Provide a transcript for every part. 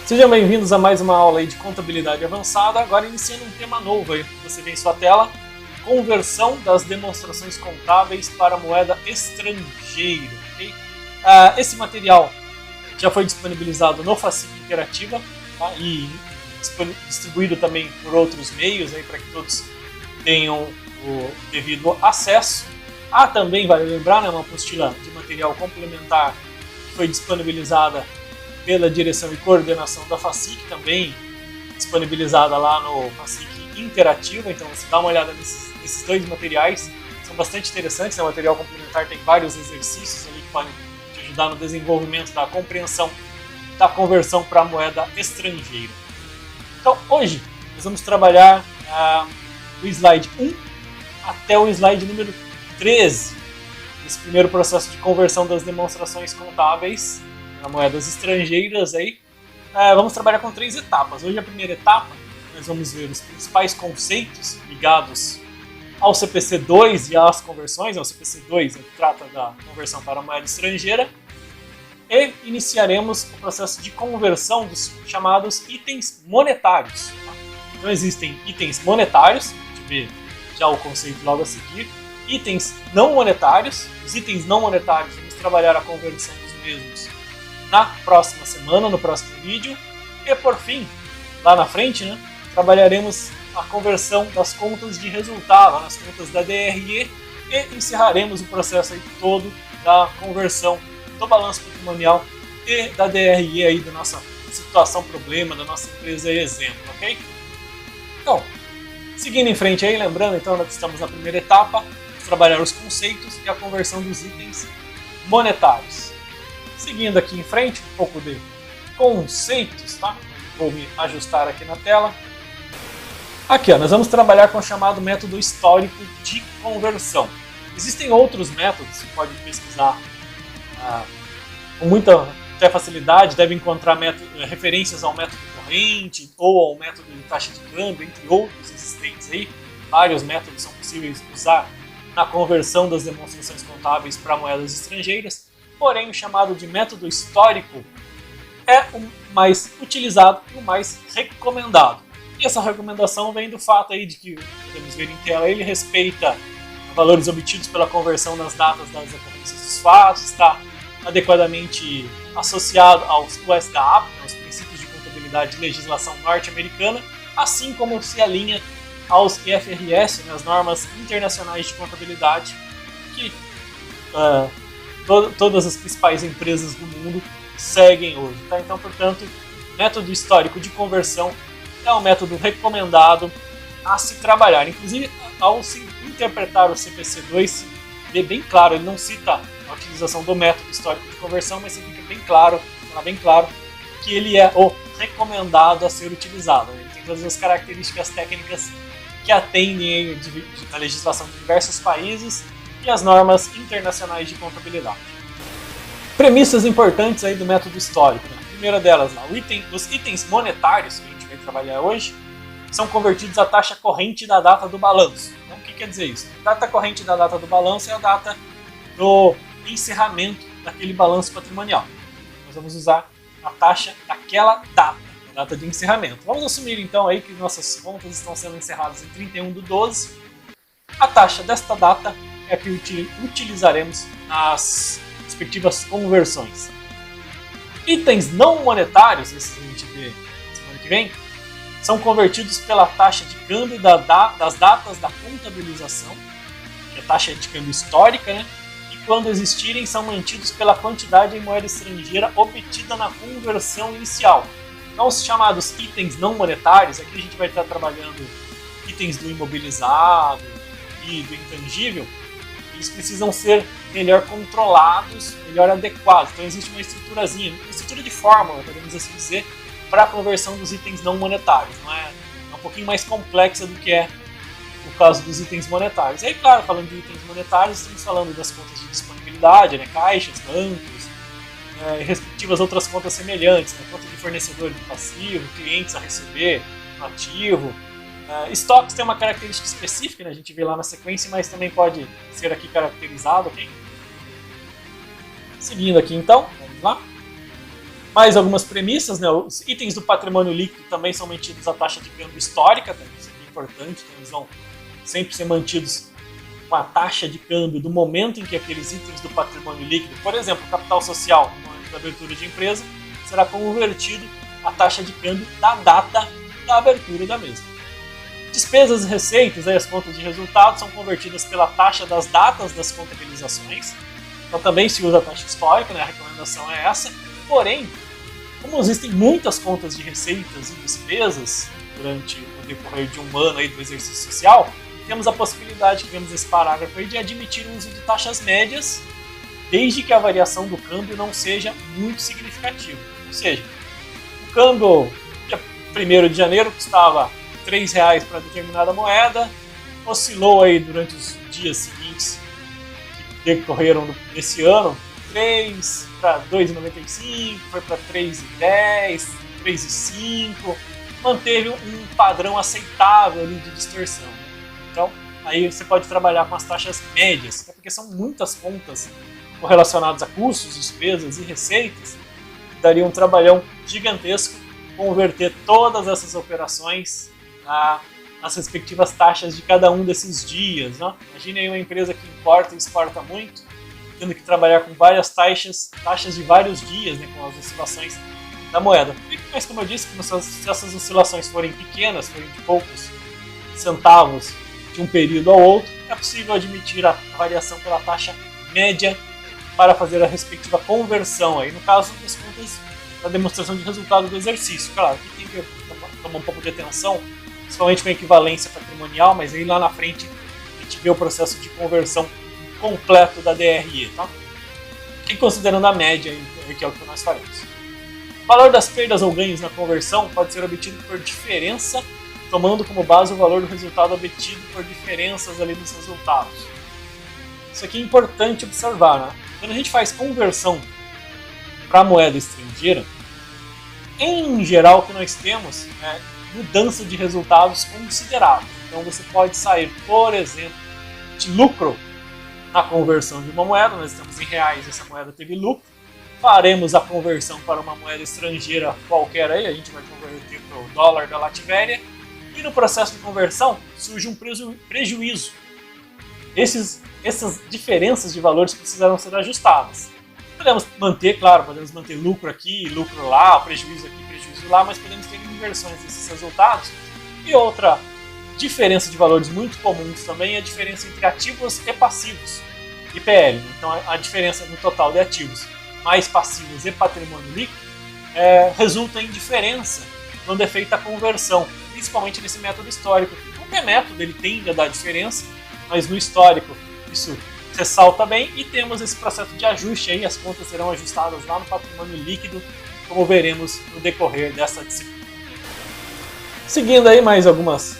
Sejam bem-vindos a mais uma aula aí de contabilidade avançada, agora iniciando um tema novo aí, você vê em sua tela, conversão das demonstrações contábeis para moeda estrangeira. Okay? Esse material já foi disponibilizado no Facic Interativa, tá? E distribuído também por outros meios para que todos tenham o devido acesso. Há também, vale lembrar, uma apostila de material complementar que foi disponibilizada pela direção e coordenação da Facic, também disponibilizada lá no Facic Interativa, então você dá uma olhada nesses dois materiais, são bastante interessantes, o material complementar tem vários exercícios ali que podem te ajudar no desenvolvimento da compreensão da conversão para moeda estrangeira. Então hoje nós vamos trabalhar do slide 1 até o slide número 13, esse primeiro processo de conversão das demonstrações contábeis para moedas estrangeiras. Vamos trabalhar com 3 etapas. Hoje a primeira etapa, nós vamos ver os principais conceitos ligados ao CPC 2 e às conversões. O CPC 2 trata da conversão para moeda estrangeira. E iniciaremos o processo de conversão dos chamados itens monetários. Então existem itens monetários, a gente vê já o conceito logo a seguir. Itens não monetários. Os itens não monetários, vamos trabalhar a conversão dos mesmos na próxima semana, no próximo vídeo. E por fim, lá na frente, trabalharemos a conversão das contas de resultado, nas contas da DRE, e encerraremos o processo todo da conversão do balanço patrimonial e da DRE da nossa situação problema, da nossa empresa exemplo, ok? Então, seguindo em frente lembrando, então, nós estamos na primeira etapa, trabalhar os conceitos e a conversão dos itens monetários. Seguindo aqui em frente, um pouco de conceitos, tá? Vou me ajustar aqui na tela. Aqui, nós vamos trabalhar com o chamado método histórico de conversão. Existem outros métodos, você pode pesquisar com muita facilidade, deve encontrar referências ao método corrente ou ao método de taxa de câmbio, entre outros existentes aí. Vários métodos são possíveis de usar na conversão das demonstrações contábeis para moedas estrangeiras. Porém, o chamado de método histórico é o mais utilizado e o mais recomendado. E essa recomendação vem do fato de que, podemos ver em tela, ele respeita valores obtidos pela conversão nas datas das ocorrências dos fatos, está adequadamente associado aos US-GAAP, aos princípios de contabilidade e legislação norte-americana, assim como se alinha aos IFRS, as normas internacionais de contabilidade, que todas as principais empresas do mundo seguem hoje. Tá? Então, portanto, o método histórico de conversão é um método recomendado a se trabalhar. Inclusive, ao se interpretar o CPC 2, se vê bem claro, ele não cita a utilização do método histórico de conversão, mas fica bem claro que ele é o recomendado a ser utilizado. Ele tem todas as características técnicas que atendem a legislação de diversos países e as normas internacionais de contabilidade. Premissas importantes do método histórico. A primeira delas, os itens monetários que a gente vai trabalhar hoje são convertidos à taxa corrente da data do balanço. Então, o que quer dizer isso? A data corrente da data do balanço é a data do encerramento daquele balanço patrimonial. Nós vamos usar a taxa daquela data, a data de encerramento. Vamos assumir então que nossas contas estão sendo encerradas em 31/12. A taxa desta data é a que utilizaremos nas respectivas conversões. Itens não monetários, esses que a gente vê semana que vem, são convertidos pela taxa de câmbio das datas da contabilização, que é a taxa de câmbio histórica, e quando existirem são mantidos pela quantidade em moeda estrangeira obtida na conversão inicial. Então, os chamados itens não monetários, aqui a gente vai estar trabalhando itens do imobilizado e do intangível, eles precisam ser melhor controlados, melhor adequados. Então existe uma estruturazinha, uma estrutura de fórmula, podemos assim dizer, para a conversão dos itens não monetários. É um pouquinho mais complexa do que é o caso dos itens monetários. E aí, claro, falando de itens monetários, estamos falando das contas de disponibilidade, caixas, bancos, respectivas outras contas semelhantes, conta de fornecedor de passivo, clientes a receber, ativo. Estoques tem uma característica específica, a gente vê lá na sequência, mas também pode ser aqui caracterizado. Okay? Seguindo aqui então, vamos lá. Mais algumas premissas, né? Os itens do patrimônio líquido também são mantidos à taxa de câmbio histórica, tá? Isso é importante, então eles vão sempre ser mantidos com a taxa de câmbio do momento em que aqueles itens do patrimônio líquido, por exemplo, o capital social, no momento da abertura de empresa, será convertido à taxa de câmbio da data da abertura da mesma. Despesas e receitas, aí as contas de resultados, são convertidas pela taxa das datas das contabilizações. Então também se usa a taxa histórica, né? A recomendação é essa. Porém, como existem muitas contas de receitas e despesas durante o decorrer de um ano aí do exercício social, temos a possibilidade, que vemos nesse parágrafo aí, de admitir o uso de taxas médias, desde que a variação do câmbio não seja muito significativa. Ou seja, o câmbio, dia 1º de janeiro, custava R$3 para determinada moeda, oscilou aí durante os dias seguintes que decorreram desse ano, 3 para 2,95, foi para 3,10, 3,5, manteve um padrão aceitável ali de distorção. Então, aí você pode trabalhar com as taxas médias, porque são muitas contas correlacionadas a custos, despesas e receitas, daria um trabalhão gigantesco converter todas essas operações nas respectivas taxas de cada um desses dias. Né? Imagine aí uma empresa que importa e exporta muito, tendo que trabalhar com várias taxas de vários dias, né, com as oscilações da moeda. Mas como eu disse, se essas oscilações forem pequenas, forem de poucos centavos de um período ao outro, é possível admitir a variação pela taxa média para fazer a respectiva conversão. Aí, no caso das contas da demonstração de resultado do exercício. Claro, aqui tem que tomar um pouco de atenção, principalmente com a equivalência patrimonial, mas aí lá na frente a gente vê o processo de conversão completo da DRE. Tá? E considerando a média, que é o que nós faremos. O valor das perdas ou ganhos na conversão pode ser obtido por diferença, tomando como base o valor do resultado obtido por diferenças ali nos resultados. Isso aqui é importante observar, né? Quando a gente faz conversão para moeda estrangeira, em geral o que nós temos é mudança de resultados considerável. Então você pode sair, por exemplo, de lucro na conversão de uma moeda, nós estamos em reais, essa moeda teve lucro, faremos a conversão para uma moeda estrangeira qualquer aí, a gente vai converter para o dólar da Latvéria, e no processo de conversão surge um prejuízo. Essas diferenças de valores precisarão ser ajustadas. Podemos manter, claro, podemos manter lucro aqui, lucro lá, prejuízo aqui, prejuízo lá, mas podemos ter inversões desses resultados. E outra diferença de valores muito comuns também é a diferença entre ativos e passivos, IPL. Então a diferença no total de ativos mais passivos e patrimônio líquido resulta em diferença quando é feita a conversão, principalmente nesse método histórico. Qualquer método ele tende a dar diferença, mas no histórico isso ressalta bem, e temos esse processo de ajuste aí, as contas serão ajustadas lá no patrimônio líquido, como veremos no decorrer dessa disciplina. Seguindo aí mais algumas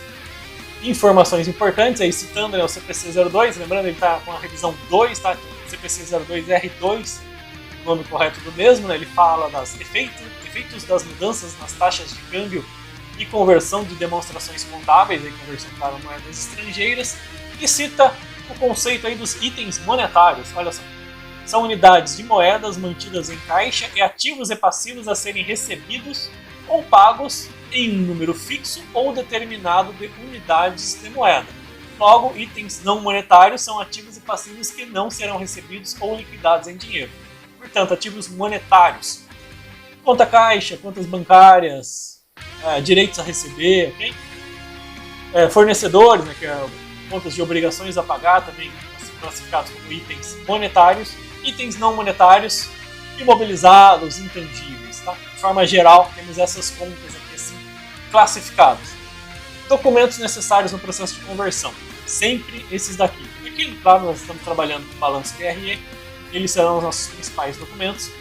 informações importantes, aí citando, né, o CPC 02, lembrando ele está com a revisão 2, tá? CPC 02 R2, o nome correto do mesmo, né? Ele fala dos efeitos das mudanças nas taxas de câmbio e conversão de demonstrações contábeis, aí, conversão para moedas estrangeiras, e cita o conceito aí dos itens monetários. Olha só, são unidades de moedas mantidas em caixa e ativos e passivos a serem recebidos ou pagos em um número fixo ou determinado de unidades de moeda. Logo, itens não monetários são ativos e passivos que não serão recebidos ou liquidados em dinheiro. Portanto, ativos monetários: conta caixa, contas bancárias, direitos a receber, okay? Fornecedores, né, que é contas de obrigações a pagar, também classificados como itens monetários, itens não monetários, imobilizados, intangíveis. Tá? De forma geral, temos essas contas aqui assim, classificadas. Documentos necessários no processo de conversão, sempre esses daqui. Aqui, claro, nós estamos trabalhando com balanço TRE, eles serão os nossos principais documentos.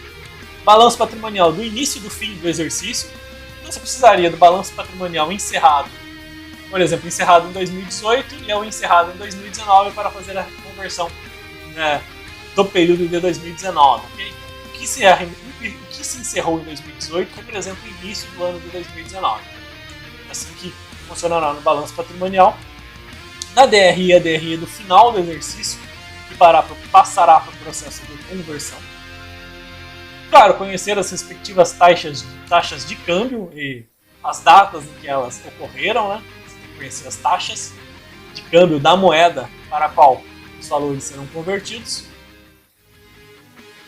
Balanço patrimonial do início e do fim do exercício. Então você precisaria do balanço patrimonial encerrado, por exemplo, encerrado em 2018 e é o encerrado em 2019 para fazer a conversão, né, do período de 2019. Okay? O que se encerrou em 2018 representa o início do ano de 2019. Assim que funcionará no balanço patrimonial. Na DRE, a DRE do final do exercício, que passará para o processo de conversão. Claro, conhecer as respectivas taxas de câmbio e as datas em que elas ocorreram, né? Você tem que conhecer as taxas de câmbio da moeda para a qual os valores serão convertidos.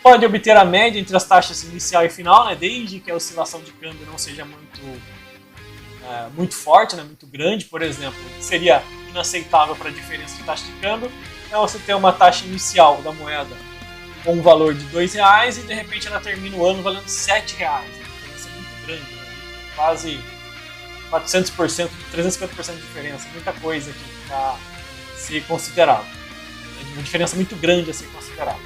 Pode obter a média entre as taxas inicial e final, né? Desde que a oscilação de câmbio não seja muito forte, né? Muito grande, por exemplo. Seria inaceitável para a diferença de taxa de câmbio é você ter uma taxa inicial da moeda com um valor de R$2 e de repente ela termina o ano valendo R$7. A diferença é muito grande, né? Quase 400%, 350% de diferença, muita coisa aqui para ser considerado. É uma diferença muito grande a ser considerada.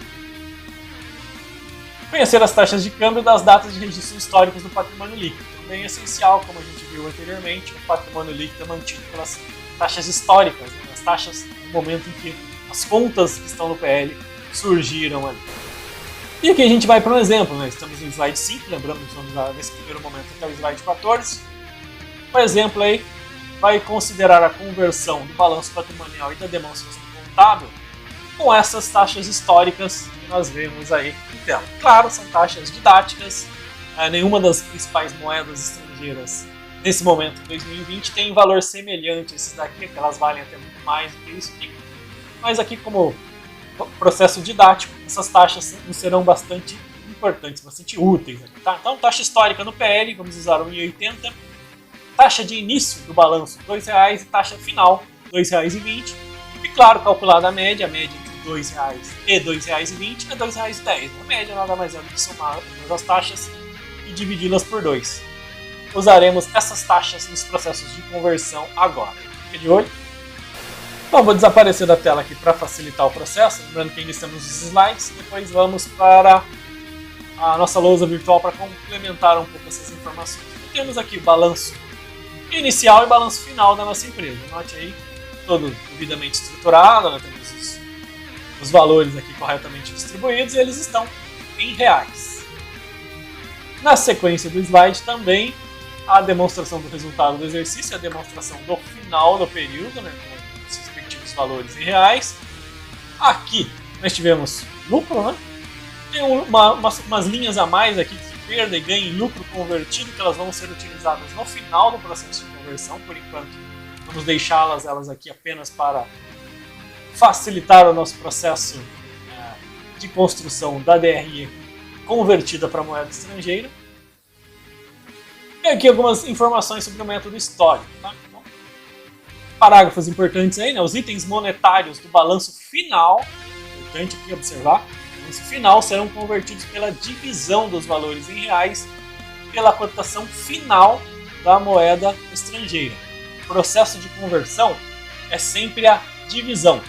Conhecer as taxas de câmbio das datas de registro históricos do patrimônio líquido. Também é essencial, como a gente viu anteriormente, o patrimônio líquido é mantido pelas taxas históricas, né? As taxas no momento em que as contas que estão no PL surgiram ali. E aqui a gente vai para um exemplo, né? Estamos no slide 5, lembrando que vamos nesse primeiro momento até o slide 14. O exemplo aí vai considerar a conversão do balanço patrimonial e da demonstração contábil com essas taxas históricas que nós vemos aí em tela. Claro, são taxas didáticas, nenhuma das principais moedas estrangeiras nesse momento, em 2020, tem valor semelhante a esses daqui, que elas valem até muito mais do que isso aqui. Mas aqui, como processo didático, essas taxas serão bastante importantes, bastante úteis aqui, tá? Então, taxa histórica no PL, vamos usar o 1,80. Taxa de início do balanço, R$2 e taxa final, R$2,20. E claro, calculada a média entre R$2 e R$2,20 é R$2,10. A média nada mais é do que somar as taxas e dividi-las por 2. Usaremos essas taxas nos processos de conversão agora. Fica de olho. Bom, vou desaparecer da tela aqui para facilitar o processo. Lembrando que ainda estamos nos slides. Depois vamos para a nossa lousa virtual para complementar um pouco essas informações. Temos aqui o balanço inicial e balanço final da nossa empresa. Note aí, todo devidamente estruturado, né? Temos os valores aqui corretamente distribuídos e eles estão em reais. Na sequência do slide também a demonstração do resultado do exercício, a demonstração do final do período, né? Com os respectivos valores em reais. Aqui nós tivemos lucro, né? Tem umas linhas a mais aqui de perda e ganho em lucro convertido, que elas vão ser utilizadas no final do processo de conversão. Por enquanto, vamos deixá-las elas aqui apenas para facilitar o nosso processo de construção da DRE convertida para moeda estrangeira. E aqui algumas informações sobre o método histórico. Tá? Então, parágrafos importantes aí, né? Os itens monetários do balanço final, importante aqui observar, no final serão convertidos pela divisão dos valores em reais pela cotação final da moeda estrangeira. O processo de conversão é sempre a divisão.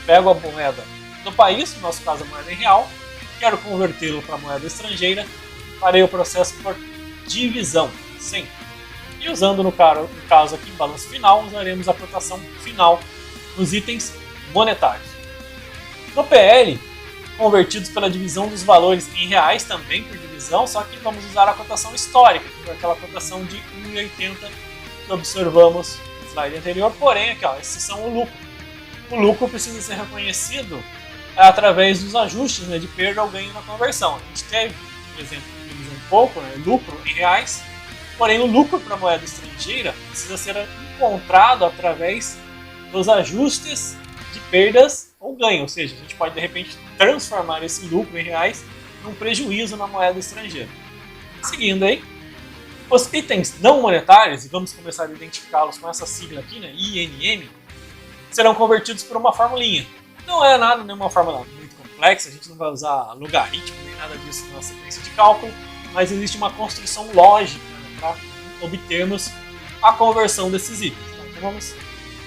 Pego a moeda do país, no nosso caso a moeda em real, quero convertê-lo para moeda estrangeira, farei o processo por divisão, sempre. E usando no caso aqui, balanço final, usaremos a cotação final nos itens monetários. No PL, convertidos pela divisão dos valores em reais também por divisão, só que vamos usar a cotação histórica, que foi aquela cotação de 1,80 que observamos no slide anterior, porém aqui, ó, esses são o lucro. O lucro precisa ser reconhecido através dos ajustes, né, de perda ou ganho na conversão. A gente teve, por exemplo, vimos um pouco, né, lucro em reais, porém o lucro para a moeda estrangeira precisa ser encontrado através dos ajustes de perdas ou ganho, ou seja, a gente pode de repente transformar esse lucro em reais num prejuízo na moeda estrangeira. Seguindo aí, os itens não monetários, e vamos começar a identificá-los com essa sigla aqui, né, INM, serão convertidos por uma formulinha. Não é nada, nenhuma fórmula muito complexa, a gente não vai usar logaritmo nem nada disso na sequência de cálculo, mas existe uma construção lógica, né, para obtermos a conversão desses itens. Então vamos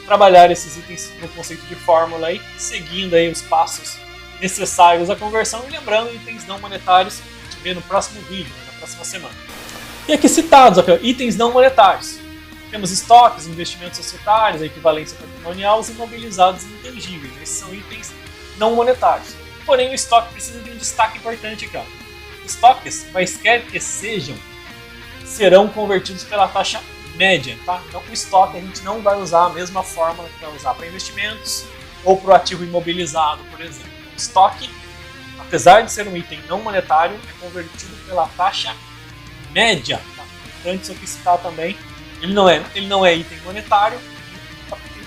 trabalhar esses itens no conceito de fórmula aí, seguindo aí os passos necessários à conversão e lembrando itens não monetários que a gente vê no próximo vídeo, né, na próxima semana. E aqui citados, aqui, ó, itens não monetários. Temos estoques, investimentos societários, a equivalência patrimonial, os imobilizados e intangíveis. Esses são itens não monetários. Porém, o estoque precisa de um destaque importante aqui. Ó. Estoques, quaisquer que sejam, serão convertidos pela taxa média. Tá? Então, o estoque a gente não vai usar a mesma fórmula que vai usar para investimentos ou para o ativo imobilizado, por exemplo. O estoque, a apesar de ser um item não monetário, é convertido pela taxa média. Tá? Importante isso aqui citar também. Ele não é item monetário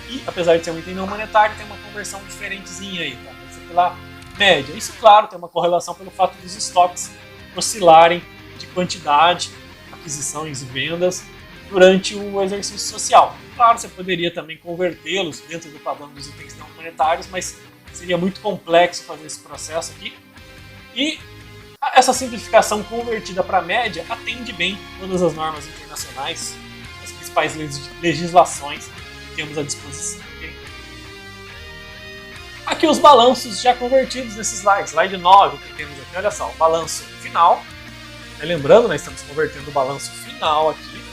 e, apesar de ser um item não monetário, tem uma conversão diferentezinha aí, tá? Isso é pela média. Isso, claro, tem uma correlação pelo fato dos estoques oscilarem de quantidade, aquisições e vendas durante o exercício social. Claro, você poderia também convertê-los dentro do padrão dos itens não monetários, mas seria muito complexo fazer esse processo aqui. E essa simplificação convertida para a média atende bem todas as normas internacionais, as principais legislações que temos à disposição. Okay? Aqui os balanços já convertidos nesse slide. Slide 9 que temos aqui, olha só, o balanço final. Lembrando, nós estamos convertendo o balanço final aqui.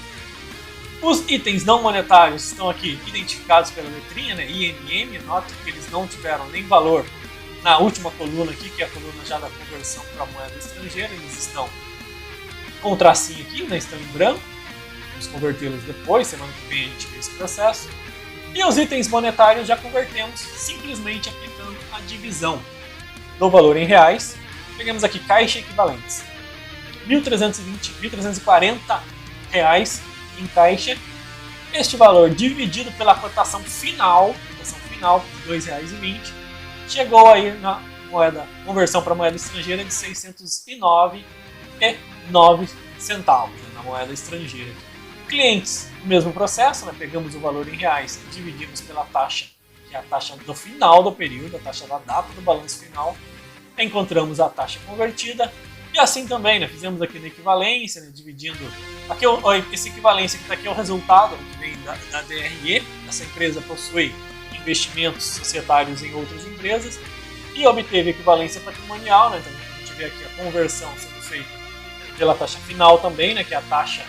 Os itens não monetários estão aqui identificados pela letrinha, né, INM. Note que eles não tiveram nem valor na última coluna aqui, que é a coluna já da conversão para moeda estrangeira. Eles estão com tracinho aqui, né, estão em branco. Vamos convertê-los depois, semana que vem a gente vê esse processo. E os itens monetários já convertemos simplesmente aplicando a divisão do valor em reais. Pegamos aqui caixa equivalentes. R$ 1.340 em caixa. Este valor dividido pela cotação final de R$ 2,20, chegou aí na conversão para moeda estrangeira de R$ 609,09 na moeda estrangeira. Clientes, o mesmo processo, né? Pegamos o valor em reais e dividimos pela taxa, que é a taxa do final do período, a taxa da data do balanço final, encontramos a taxa convertida. E assim também, né, fizemos aqui na equivalência, né, dividindo. Aqui, essa equivalência que está aqui é o resultado que vem da DRE. Essa empresa possui investimentos societários em outras empresas e obteve equivalência patrimonial. Né, então a gente vê aqui a conversão sendo feita pela taxa final também, né, que é a taxa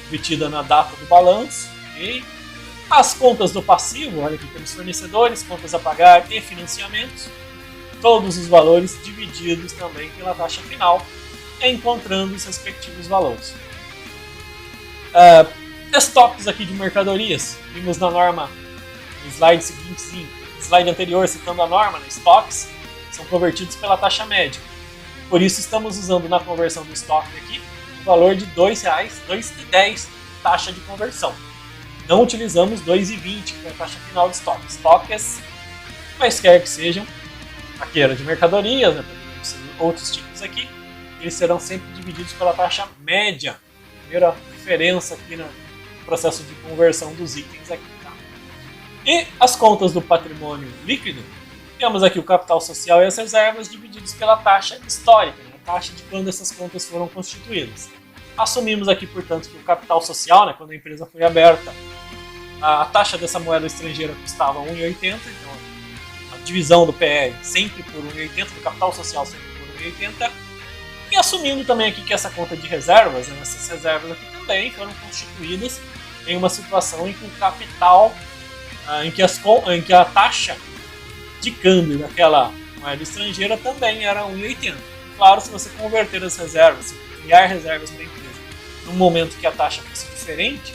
obtida na data do balanço. Okay? As contas do passivo, olha aqui, temos fornecedores, contas a pagar e financiamentos. Todos os valores divididos também pela taxa final, encontrando os respectivos valores. Estoques aqui de mercadorias, vimos na norma, no slide seguinte, slide anterior, citando a norma, né, estoques são convertidos pela taxa média. Por isso estamos usando na conversão do estoque aqui o valor de R$ 2,10 taxa de conversão. Não utilizamos R$ 2,20, que é a taxa final de estoque. Estoques, quaisquer que sejam, aqui era de mercadorias, né, outros tipos aqui, eles serão sempre divididos pela taxa média. Primeira diferença aqui no processo de conversão dos itens aqui. Tá? E as contas do patrimônio líquido, temos aqui o capital social e as reservas divididos pela taxa histórica, né, a taxa de quando essas contas foram constituídas. Assumimos aqui, portanto, que o capital social, né, quando a empresa foi aberta, a taxa dessa moeda estrangeira custava R$ 1,80, então divisão do PL sempre por 1,80, do capital social sempre por 1,80, e assumindo também aqui que essa conta de reservas, né, essas reservas aqui também foram constituídas em uma situação em que o capital, em que a taxa de câmbio daquela moeda estrangeira também era 1,80. Claro, se você converter as reservas, se criar reservas para a empresa num momento que a taxa fosse diferente,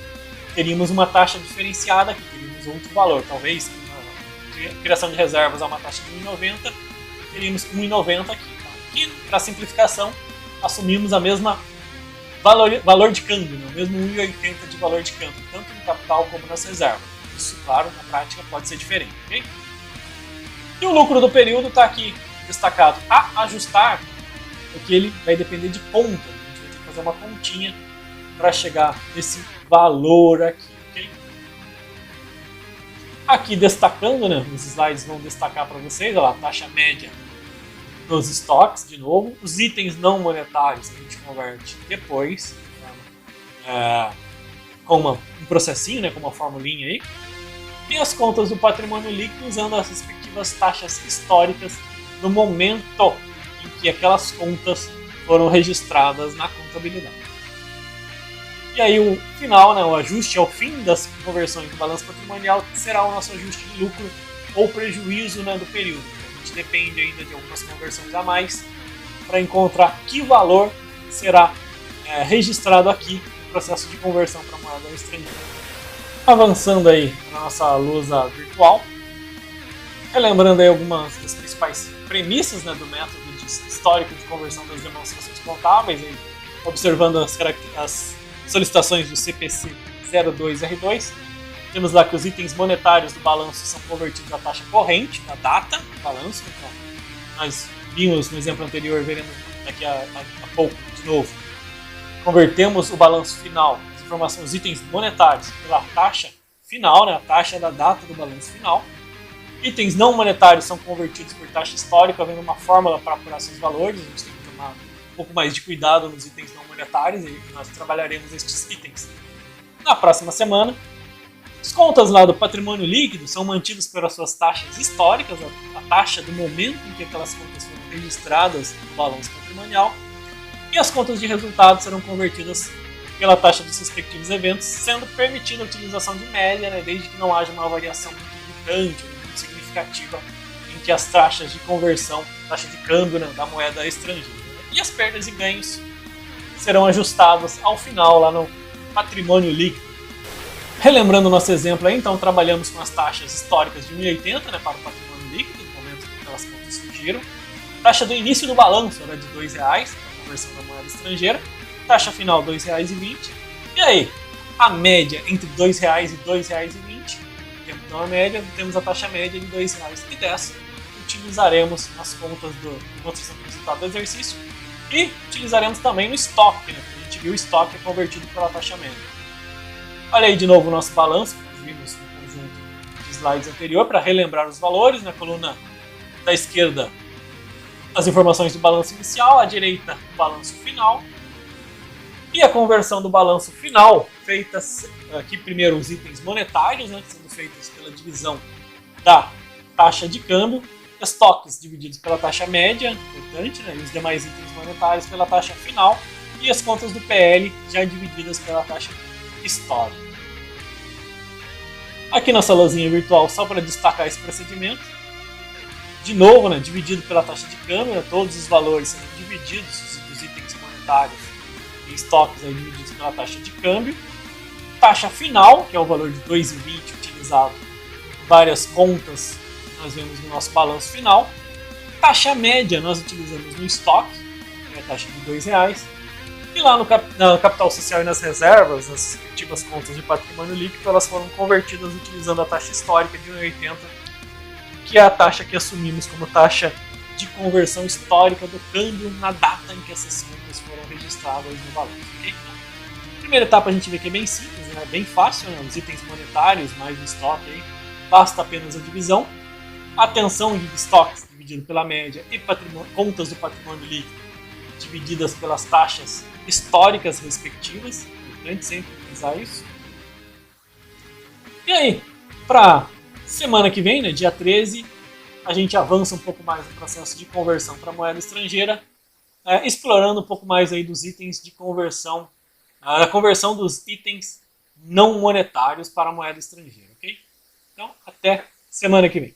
teríamos uma taxa diferenciada aqui, teríamos outro valor, talvez criação de reservas a uma taxa de 1,90, teríamos 1,90 aqui. Tá? E, para simplificação, assumimos a mesma valor de câmbio, né? O mesmo 1,80 de valor de câmbio, tanto no capital como nas reservas. Isso, claro, na prática pode ser diferente. Okay? E o lucro do período está aqui destacado a ajustar, porque ele vai depender de conta. A gente vai ter que fazer uma continha para chegar nesse valor aqui. Okay? Aqui destacando, né, os slides vão destacar para vocês, olha lá, a taxa média dos estoques, de novo, os itens não monetários que a gente converte depois, com um processinho, né, com uma formulinha aí, e as contas do patrimônio líquido usando as respectivas taxas históricas no momento em que aquelas contas foram registradas na contabilidade. E aí o final, né, o ajuste ao fim das conversões do balanço patrimonial será o nosso ajuste de lucro ou prejuízo, né, do período. A gente depende ainda de algumas conversões a mais para encontrar que valor será registrado aqui no processo de conversão para moeda estrangeira. Avançando aí na nossa lousa virtual, relembrando aí algumas das principais premissas, né, do método de histórico de conversão das demonstrações contábeis, aí, observando as solicitações do CPC 02R2. Temos lá que os itens monetários do balanço são convertidos à taxa corrente, na data do balanço. Então, nós vimos no exemplo anterior, veremos daqui a pouco de novo. Convertemos o balanço final, as informações, os itens monetários, pela taxa final, né, a taxa da data do balanço final. Itens não monetários são convertidos por taxa histórica, havendo uma fórmula para apurar seus valores. A gente tem que tomar um pouco mais de cuidado nos itens não monetários e nós trabalharemos estes itens na próxima semana. As contas lá do patrimônio líquido são mantidas pelas suas taxas históricas, a taxa do momento em que aquelas contas foram registradas no balanço patrimonial, e as contas de resultados serão convertidas pela taxa dos respectivos eventos, sendo permitida a utilização de média, né, desde que não haja uma variação muito gritante, muito significativa entre as taxas de conversão, taxa de câmbio, né, da moeda estrangeira. E as perdas e ganhos serão ajustadas ao final lá no patrimônio líquido. Relembrando o nosso exemplo aí, então trabalhamos com as taxas históricas de 1080, né, para o patrimônio líquido, no momento que aquelas contas surgiram. Taxa do início do balanço era de R$ 2, a conversão da moeda estrangeira. Taxa final R$ 2,20. E aí, a média entre R$ 2 e R$ 2,20. Temos então a média, temos a taxa média de R$ 2,10. Utilizaremos nas contas do demonstração do resultado do exercício. E utilizaremos também no estoque, né, porque a gente viu o estoque é convertido pela taxa média. Olha aí de novo o nosso balanço, que nós vimos no conjunto de slides anterior, para relembrar os valores. Na coluna da esquerda, as informações do balanço inicial, à direita, o balanço final. E a conversão do balanço final, feita aqui primeiro os itens monetários, né, sendo feitos pela divisão da taxa de câmbio, estoques divididos pela taxa média, importante, né, e os demais itens monetários pela taxa final, e as contas do PL já divididas pela taxa histórica. Aqui nossa lozinha virtual, só para destacar esse procedimento. De novo, né, dividido pela taxa de câmbio, né, todos os valores sendo divididos, os itens monetários e estoques aí, divididos pela taxa de câmbio. Taxa final, que é o valor de 2,20 utilizado em várias contas que nós vemos no nosso balanço final. Taxa média nós utilizamos no estoque, que é a taxa de R$ 2,00. E lá no capital social e nas reservas, as respectivas contas de patrimônio líquido, elas foram convertidas utilizando a taxa histórica de 1,80, que é a taxa que assumimos como taxa de conversão histórica do câmbio na data em que essas contas foram registradas no balanço. Okay? Primeira etapa a gente vê que é bem simples, né? Bem fácil, né? Os itens monetários mais o estoque, aí, basta apenas a divisão. Atenção de estoques dividido pela média e contas do patrimônio líquido divididas pelas taxas históricas respectivas. É importante sempre frisar isso. E aí, para semana que vem, né, dia 13, a gente avança um pouco mais no processo de conversão para moeda estrangeira, explorando um pouco mais aí dos itens de conversão, a conversão dos itens não monetários para moeda estrangeira, ok? Então, até semana que vem.